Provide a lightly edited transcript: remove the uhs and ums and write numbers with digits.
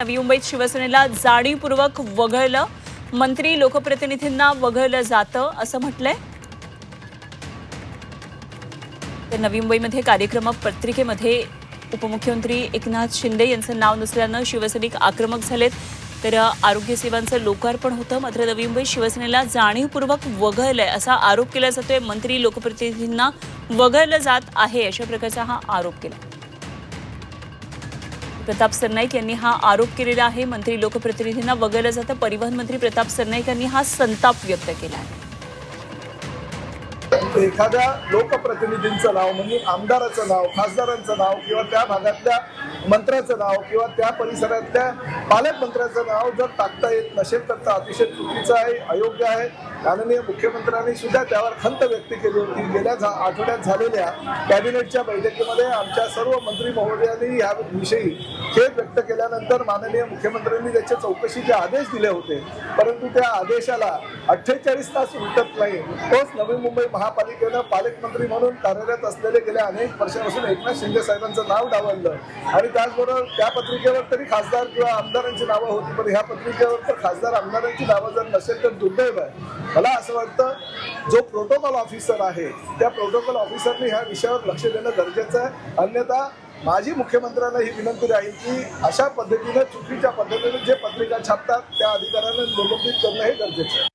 नवी मुंबईत शिवसेनेला जाणीवपूर्वक वगळलं, मंत्री लोकप्रतिनिधींना वगळलं जातं असं म्हटलंय। तर नवी मुंबईमध्ये कार्यक्रम पत्रिकेमध्ये उपमुख्यमंत्री एकनाथ शिंदे यांचं नाव नसल्यानं शिवसैनिक आक्रमक झालेत। तर आरोग्य सेवांचं लोकार्पण होतं, मात्र नवी मुंबईत शिवसेनेला जाणीवपूर्वक वगळलंय असा आरोप केला जातोय। मंत्री लोकप्रतिनिधींना वगळलं जात आहे अशा प्रकारचा हा आरोप केला। प्रताप सरनाईक यांनी हा आरोप केलेला आहे। मंत्री लोकप्रतिनिधींना वगळलं जातं। परिवहन मंत्री प्रताप सरनाईक यांनी हा संताप व्यक्त केला आहे। एखाद्या लोकप्रतिनिधींचं नाव म्हणजे आमदाराचं नाव, खासदारांचं नाव किंवा त्या भागातल्या मंत्र्याचं नाव किंवा त्या परिसरातल्या पालकमंत्र्याचं नाव जर टाकता येत नसेल तर अतिशय चुकीचं आहे, अयोग्य आहे। माननीय मुख्यमंत्र्यांनी सुद्धा त्यावर खंत व्यक्त केली होती। गेल्या आठवड्यात झालेल्या कॅबिनेटच्या बैठकीमध्ये आमच्या सर्व मंत्री महोदयांनी याविषयी खेद व्यक्त केल्यानंतर माननीय मुख्यमंत्र्यांनी त्याच्या चौकशीचे आदेश दिले होते, परंतु त्या आदेशाला 48 तास उलटत नाही। तोच नवी मुंबई महापालिकेनं पालकमंत्री म्हणून कार्यरत असलेले गेल्या अनेक वर्षांपासून एकनाथ शिंदे साहेबांचं नाव डावललं आणि त्याचबरोबर त्या पत्रिकेवर तरी खासदार किंवा आमदारांची नावं होती, पण ह्या पत्रिकेवर तर खासदार आमदारांची नावं जर नसेल तर दुर्दैव आहे। मला असं वाटतं जो प्रोटोकॉल ऑफिसर आहे त्या प्रोटोकॉल ऑफिसरने ह्या विषयावर लक्ष देणं गरजेचं आहे। अन्यथा माझी मुख्यमंत्र्यांना ही विनंती राहील की अशा पद्धतीने चुकीच्या पद्धतीने जे पत्रिका छापतात त्या अधिकाऱ्यांना निलंबित करणं हे गरजेचं आहे।